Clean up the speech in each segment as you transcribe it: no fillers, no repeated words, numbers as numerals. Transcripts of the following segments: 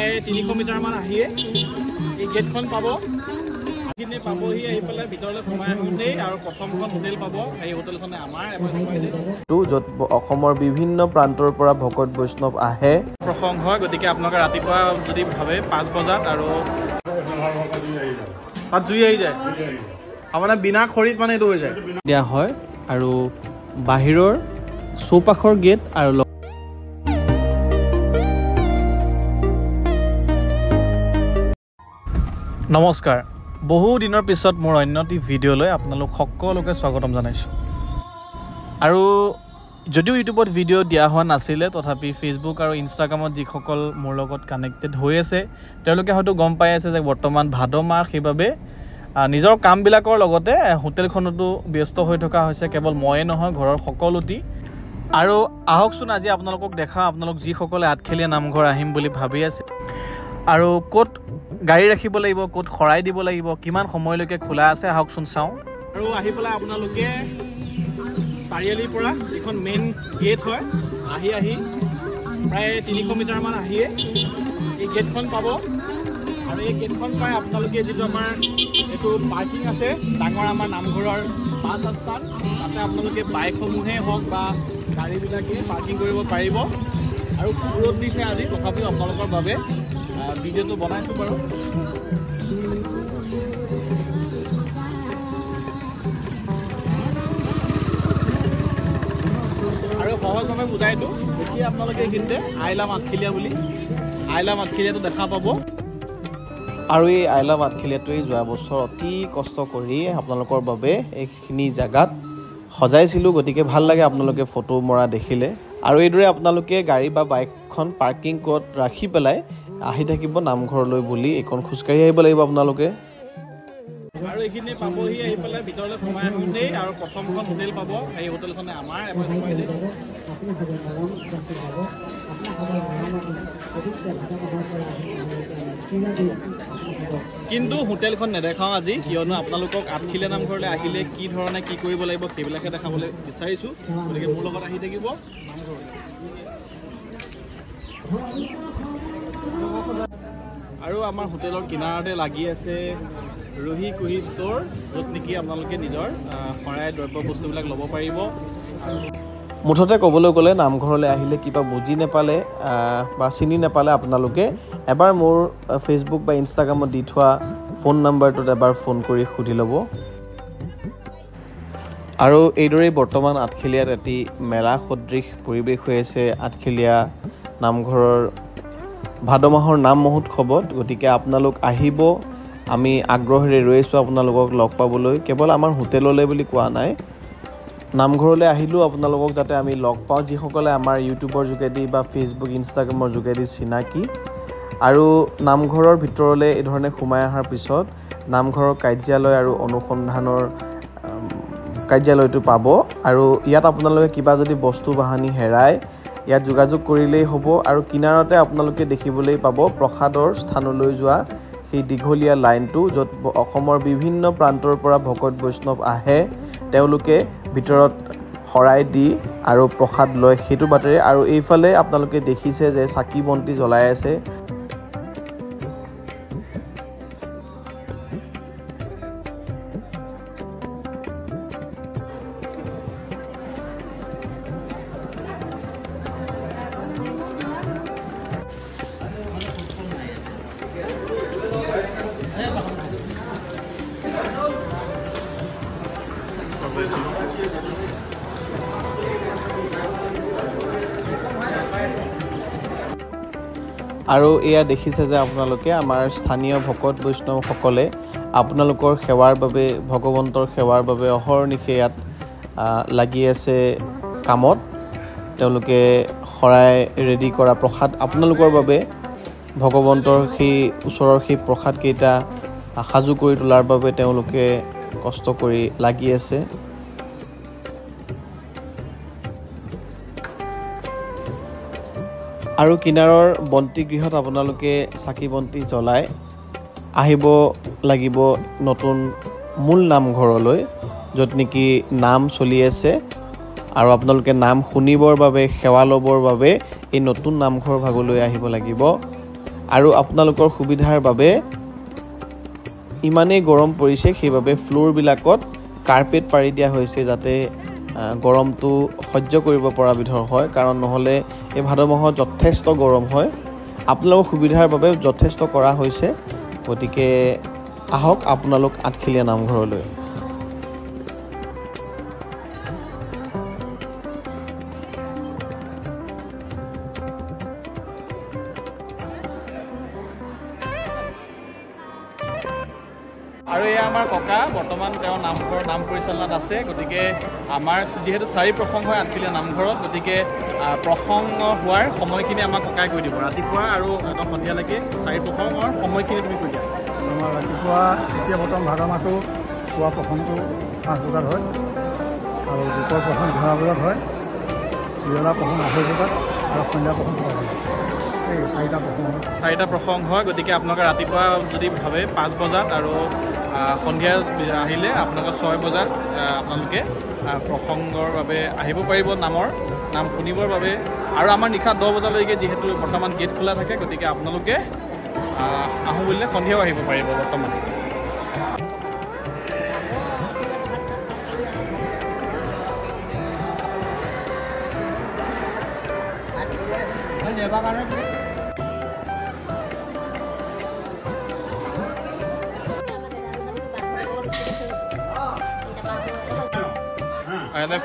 300 metre মান আহিয়ে এই গেটখন পাব আখিনি পাবহি আহি পেলাই ভিতৰলৈ সোমাই আহোঁতেই আৰু প্ৰথমখন হোটেল পাব এই হোটেলখনে আমাৰ য'ত অসমৰ বিভিন্ন প্ৰান্তৰ পৰা ভকত বৈষ্ণৱ আহে প্ৰসংগ হয় গতিকে আপোনালোকে ৰাতিপুৱা যদি ভাবে 5 বজাত আৰু তাত জুই আহি যায় আপোনাৰ বিনা খৰিত মানে এইটো হৈ যায় দিয়া হয় আৰু বাহিৰৰ চৌপাশৰ গেট আৰু নমস্কাৰ বহু দিনৰ পিছত মোৰ অন্যটি ভিডিঅ'লৈ আপোনালোক সকলোকে স্বাগতম জনাইছোঁ আৰু যদিও ইউটিউবত ভিডিঅ' দিয়া হোৱা নাছিলে তথাপি ফেচবুক আৰু ইনষ্টাগ্ৰামত যিসকল মোৰ লগত কানেক্টেড হৈ আছে তেওঁলোকে হয়তো গম পাই আছে যে বৰ্তমান ভাদ মাহ সেইবাবে নিজৰ কামবিলাকৰ লগতে হোটেলখনতো ব্যস্ত হৈ থকা হৈছে কেৱল ময়ে নহয় ঘৰৰ সকলোটি আৰু আহকচোন আজি আপোনালোকক দেখাওঁ আপোনালোক যিসকলে আঠখেলীয়া নামঘৰ আহিম বুলি ভাবি আছে আৰু ক'ত গাড়ী ৰাখিব লাগিব ক'ত খৰাই দিব লাগিব কিমান সময়লৈকে খোলা আছে আহকচোন চাওঁ আৰু আহি পেলাই আপোনালোকে চাৰিআলিৰ পৰা এখন মেইন গেট হয় আহি প্ৰায় 300 মিটাৰ মান আহিয়ে এই গেটখন পাব আৰু এই গেটখন পাই আপোনালোকে যিটো আমাৰ এইটো পাৰ্কিং আছে ডাঙৰ আমাৰ নামঘৰৰ বাছ আস্থান তাতে আপোনালোকে বাইকসমূহে হওক বা গাড়ীবিলাকে পাৰ্কিং কৰিব পাৰিব আৰু খুব ৰ'দ দিছে আজি তথাপিও আপোনালোকৰ বাবে ভিডিঅ'টো বনাইছোঁ বাৰু আৰু সহজভাৱে বুজাই দিওঁ এতিয়া আপোনালোকে এইখিনিতে আইলাম আঠখেলীয়া বুলি আইলাম আঠখেলীয়াটো দেখা পাব আৰু এই আইলাম আঠখেলীয়াটোৱেই যোৱা বছৰ অতি কষ্ট কৰি আপোনালোকৰ বাবে এইখিনি জেগাত সজাইছিলোঁ গতিকে ভাল লাগে আপোনালোকে ফটো মৰা দেখিলে আৰু এইদৰে আপোনালোকে গাড়ী বা বাইকখন পাৰ্কিং ক'ত ৰাখি পেলাই আহি থাকিব নামঘৰলৈ বুলি এইখন খোজকাঢ়ি আহিব লাগিব আপোনালোকে আৰু এইখিনি পাবহি আহি পেলাই ভিতৰলৈ সোমাই আহোঁতেই আৰু প্ৰথমখন হোটেল পাব এই হোটেলখনে আমাৰ কিন্তু হোটেলখন নেদেখাওঁ আজি কিয়নো আপোনালোকক আঠখেলীয়া নামঘৰলৈ আহিলে কি ধৰণে কি কৰিব লাগিব সেইবিলাকে দেখাবলৈ বিচাৰিছোঁ গতিকে মোৰ লগত আহি থাকিব আৰু আমাৰ হোটেলৰ কিনাৰতে লাগি আছে ৰুহি কুহি ষ্ট'ৰ য'ত নেকি আপোনালোকে নিজৰ শৰাই দ্ৰব্য বস্তুবিলাক ল'ব পাৰিব মুঠতে ক'বলৈ গ'লে নামঘৰলৈ আহিলে কিবা বুজি নাপালে বা চিনি নাপালে আপোনালোকে এবাৰ মোৰ ফেচবুক বা ইনষ্টাগ্ৰামত দি থোৱা ফোন নাম্বাৰটোত এবাৰ ফোন কৰি সুধি ল'ব আৰু এইদৰেই বৰ্তমান আঠখেলীয়াত এটি মেলা সদৃশ পৰিৱেশ হৈ আছে আঠখেলীয়া নামঘৰৰ ভাদ মাহৰ নাম মহোৎসৱত গতিকে আপোনালোক আহিব আমি আগ্ৰহেৰে ৰৈ আছোঁ আপোনালোকক লগ পাবলৈ কেৱল আমাৰ হোটেললৈ বুলি কোৱা নাই নামঘৰলৈ আহিলেও আপোনালোকক যাতে আমি লগ পাওঁ যিসকলে আমাৰ ইউটিউবৰ যোগেদি বা ফেচবুক ইনষ্টাগ্ৰামৰ যোগেদি চিনাকি আৰু নামঘৰৰ ভিতৰলৈ এই ধৰণে সোমাই অহাৰ পিছত নামঘৰৰ কাৰ্যালয় আৰু অনুসন্ধানৰ কাৰ্যালয়টো পাব আৰু ইয়াত আপোনালোকে কিবা যদি বস্তু বাহানি হেৰাই ইয়াত যোগাযোগ কৰিলেই হ'ব আৰু কিনাৰতে আপোনালোকে দেখিবলৈ পাব প্ৰসাদৰ স্থানলৈ যোৱা সেই দীঘলীয়া লাইনটো য'ত অসমৰ বিভিন্ন প্ৰান্তৰ পৰা ভকত বৈষ্ণৱ আহে তেওঁলোকে ভিতৰত শৰাই দি আৰু প্ৰসাদ লয় সেইটো বাটেৰে আৰু এইফালে আপোনালোকে দেখিছে যে চাকি বন্তি জ্বলাই আছে আৰু এয়া দেখিছে যে আপোনালোকে আমাৰ স্থানীয় ভকত বৈষ্ণৱসকলে আপোনালোকৰ সেৱাৰ বাবে ভগৱন্তৰ সেৱাৰ বাবে অহৰ্নিশে ইয়াত লাগি আছে কামত তেওঁলোকে শৰাই ৰেডি কৰা প্ৰসাদ আপোনালোকৰ বাবে ভগৱন্তৰ সেই ওচৰৰ সেই প্ৰসাদকেইটা সাজু কৰি তোলাৰ বাবে তেওঁলোকে কষ্ট কৰি লাগি আছে আৰু কিনাৰৰ বন্তি গৃহত আপোনালোকে চাকি বন্তি জ্বলাই আহিব লাগিব নতুন মূল নামঘৰলৈ য'ত নেকি নাম চলি আছে আৰু আপোনালোকে নাম শুনিবৰ বাবে সেৱা ল'বৰ বাবে এই নতুন নামঘৰ ভাগলৈ আহিব লাগিব আৰু আপোনালোকৰ সুবিধাৰ বাবে ইমানেই গৰম পৰিছে সেইবাবে ফ্লোৰবিলাকত কাৰ্পেট পাৰি দিয়া হৈছে যাতে গৰমটো সহ্য কৰিব পৰা বিধৰ হয় কাৰণ নহ'লে এই ভাদ মাহত যথেষ্ট গৰম হয় আপোনালোকৰ সুবিধাৰ বাবে যথেষ্ট কৰা হৈছে গতিকে আহক আপোনালোক আঠখিলীয়া নামঘৰলৈ আৰু এয়া আমাৰ ককা বৰ্তমান তেওঁৰ নামঘৰ নাম পৰিচালনাত আছে গতিকে আমাৰ যেহেতু 4 প্ৰসংগ হয় আঠখিলীয়া নামঘৰত গতিকে প্ৰসংগ হোৱাৰ সময়খিনি আমাক ককাই কৈ দিব ৰাতিপুৱা আৰু সন্ধিয়ালৈকে 4 প্ৰসংগৰ সময়খিনি তুমি কৈ দিয়া আমাৰ ৰাতিপুৱা এতিয়া বৰ্তমান ভাদ মাহটো পুৱা প্ৰসংগটো 5 বজাত হয় আৰু দুপৰ প্ৰসংগ 11 বজাত হয় বিয়লা প্ৰসংগ 2 বজাত আৰু সন্ধিয়া প্ৰসংগ 6 বজাত এই 4টা প্ৰসংগ হয় গতিকে আপোনালোকে ৰাতিপুৱা যদি ভাবে 5 বজাত আৰু সন্ধিয়া আহিলে আপোনালোকে 6 বজাত আপোনালোকে প্ৰসংগৰ বাবে আহিব পাৰিব নাম শুনিবৰ বাবে আৰু আমাৰ নিশা 10 বজালৈকে যিহেতু বৰ্তমান গেট খোলা থাকে গতিকে আপোনালোকে আহোঁ বুলিলে সন্ধিয়াও আহিব পাৰিব বৰ্তমান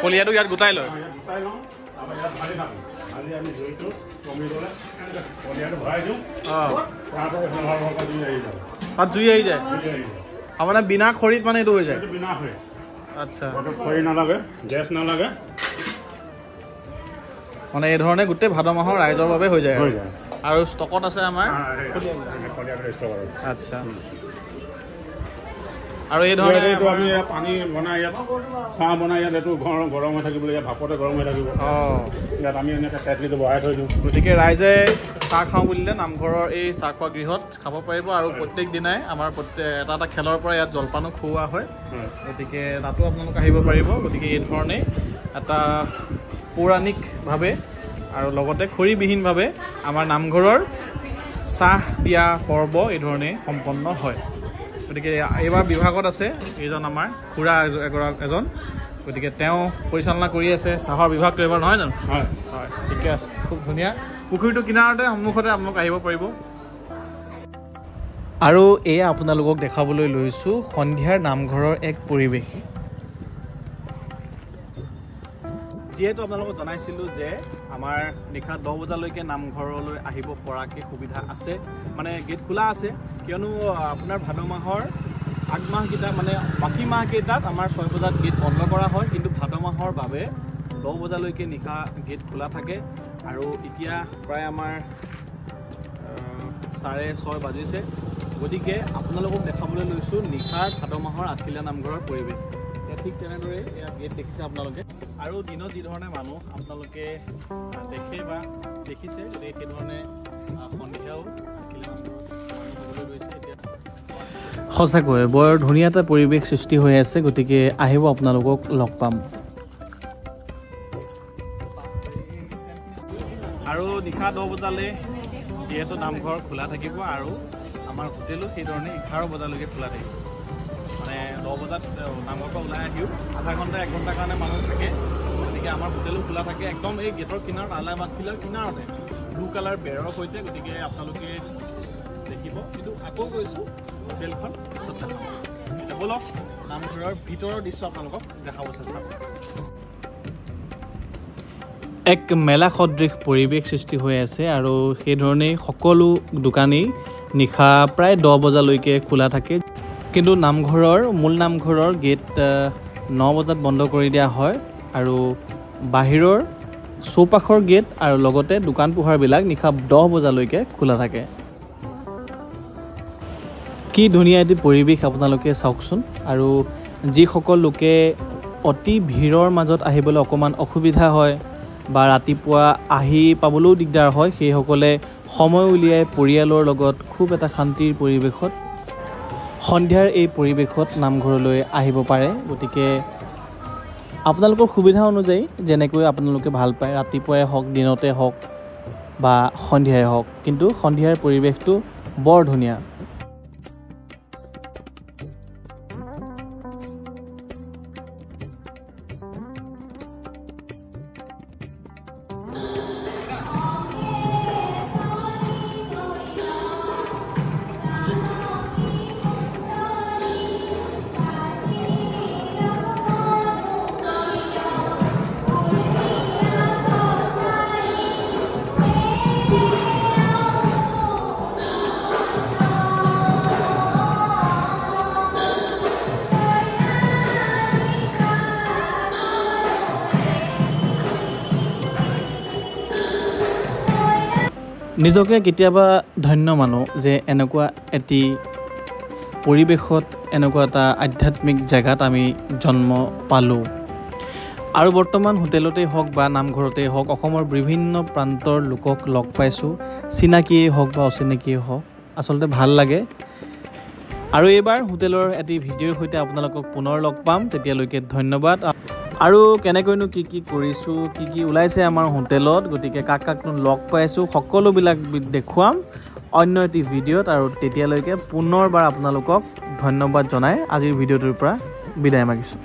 ফলিয়াটো ইয়াত গোটাই লয় তাত জুই আহি যায় মানে বিনা খৰিত মানে এইটো হৈ যায় আচ্ছা খৰি নালাগে গেছ নালাগে মানে এই ধৰণে গোটেই ভাদ মাহৰ ৰাইজৰ বাবে হৈ যায় আৰু ষ্টকত আছে আমাৰ আচ্ছা আৰু এই ধৰণে আমি পানী বনাই ইয়াত চাহ বনাই ইয়াত এইটো গৰম হৈ থাকিব ইয়াত ভাপতে গৰম হৈ থাকিব ইয়াত আমি এনেকৈ কেটলিটো বহাই থৈ দিওঁ গতিকে ৰাইজে চাহ খাওঁ বুলিলে নামঘৰৰ এই চাহ খোৱা গৃহত খাব পাৰিব আৰু প্ৰত্যেক দিনাই আমাৰ এটা খেলৰ পৰা ইয়াত জলপানো খুওৱা হয় গতিকে তাতো আপোনালোক আহিব পাৰিব গতিকে এই ধৰণেই এটা পৌৰাণিকভাৱে আৰু লগতে খৰিবিহীনভাৱে আমাৰ নামঘৰৰ চাহ দিয়া পৰ্ব এই ধৰণে সম্পন্ন হয় গতিকে এইবাৰ বিভাগত আছে এইজন আমাৰ খুৰা এজন গতিকে তেওঁ পৰিচালনা কৰি আছে চাহৰ বিভাগটো এবাৰ নহয় জানো হয় হয় ঠিকে আছে খুব ধুনীয়া পুখুৰীটো কিনাৰতে সন্মুখতে আপোনালোক আহিব পাৰিব আৰু এয়া আপোনালোকক দেখাবলৈ লৈছোঁ সন্ধিয়াৰ নামঘৰৰ এক পৰিৱেশ যিহেতু আপোনালোকক জনাইছিলোঁ যে আমাৰ নিশা 10 বজালৈকে নামঘৰলৈ আহিব পৰাকৈ সুবিধা আছে মানে গেট খোলা আছে কিয়নো আপোনাৰ ভাদ মাহৰ আগমাহকেইটা মানে বাকী মাহকেইটাত আমাৰ 6 বজাত গেট বন্ধ কৰা হয় কিন্তু ভাদ মাহৰ বাবে 10 বজালৈকে নিশা গেট খোলা থাকে আৰু এতিয়া প্ৰায় আমাৰ 6:30 বাজিছে গতিকে আপোনালোকক দেখাবলৈ লৈছোঁ নিশাৰ ভাদ মাহৰ আঠখিলীয়া নামঘৰৰ পৰিৱেশ ঠিক তেনেদৰে এয়া গেট দেখিছে আপোনালোকে আৰু দিনত যি ধৰণে মানুহ আপোনালোকে দেখে বা দেখিছে সেইধৰণে সন্ধিয়াও আঠখিলীয়া নামঘৰত মানুহ হ'বলৈ লৈছে এতিয়া সঁচাকৈ বৰ ধুনীয়া এটা পৰিৱেশ সৃষ্টি হৈ আছে গতিকে আহিব আপোনালোকক লগ পাম আৰু নিশা 10 বজালৈ যিহেতু নামঘৰ খোলা থাকিব আৰু আমাৰ হোটেলো সেইধৰণে 11 বজালৈকে খোলা থাকিব মানে 10 বজাত নামঘৰৰ পৰা ওলাই আহিও আধা ঘণ্টা 1 ঘণ্টাৰ কাৰণে মানুহ থাকে গতিকে আমাৰ হোটেলো খোলা থাকে একদম এই গেটৰ কিনাৰত আলাইমাতখিলাৰ কিনাৰতে ব্লু কালাৰ বেৰৰ সৈতে গতিকে আপোনালোকে দেখিব কিন্তু আকৌ গৈছোঁ হোটেলখন পিছত দেখাম এতিয়া বলক নামঘৰৰ ভিতৰৰ দৃশ্য আপোনালোকক দেখাব চেষ্টা কৰিম এক মেলা সদৃশ পৰিৱেশ সৃষ্টি হৈ আছে আৰু সেইধৰণেই সকলো দোকানেই নিশা প্ৰায় 10 বজালৈকে খোলা থাকে কিন্তু মূল নামঘৰৰ গেট 9 বজাত বন্ধ কৰি দিয়া হয় আৰু বাহিৰৰ চৌপাশৰ গেট আৰু লগতে দোকান পোহাৰবিলাক নিশা 10 বজালৈকে খোলা থাকে কি ধুনীয়া এটি পৰিৱেশ আপোনালোকে চাওকচোন আৰু যিসকল লোকে অতি ভিৰৰ মাজত আহিবলৈ অকণমান অসুবিধা হয় বা ৰাতিপুৱা আহি পাবলৈও দিগদাৰ হয় সেইসকলে সময় উলিয়াই পৰিয়ালৰ লগত খুব এটা শান্তিৰ পৰিৱেশত সন্ধিয়াৰ এই পৰিৱেশত নামঘৰলৈ আহিব পাৰে গতিকে আপোনালোকৰ সুবিধা অনুযায়ী যেনেকৈ আপোনালোকে ভাল পায় ৰাতিপুৱাই হওক দিনতে হওক বা সন্ধিয়াই হওক, কিন্তু সন্ধিয়াৰ পৰিৱেশটো বৰ ধুনীয়া। নিজকে কেতিয়াবা ধন্য মানো যে এনেকুৱা এটি পৰিৱেশত, এনেকুৱা এটা আধ্যাত্মিক জেগাত আমি জন্ম পালোঁ। আৰু বৰ্তমান হোটেলতেই হওক বা নামঘৰতেই হওক অসমৰ বিভিন্ন প্ৰান্তৰ লোকক লগ পাইছোঁ, চিনাকিয়েই হওক বা অচিনাকিয়েই হওক, আচলতে ভাল লাগে। আৰু এইবাৰ হোটেলৰ এটি ভিডিঅ'ৰ সৈতে আপোনালোকক পুনৰ লগ পাম, তেতিয়ালৈকে ধন্যবাদ। আৰু কেনেকৈনো কি কৰিছোঁ, কি ওলাইছে আমাৰ হোটেলত, গতিকে কাকনো লগ পাইছোঁ, সকলোবিলাক দেখুৱাম অন্য এটি ভিডিঅ'ত। আৰু তেতিয়ালৈকে পুনৰবাৰ আপোনালোকক ধন্যবাদ জনাই আজিৰ ভিডিঅ'টোৰ পৰা বিদায় মাগিছোঁ।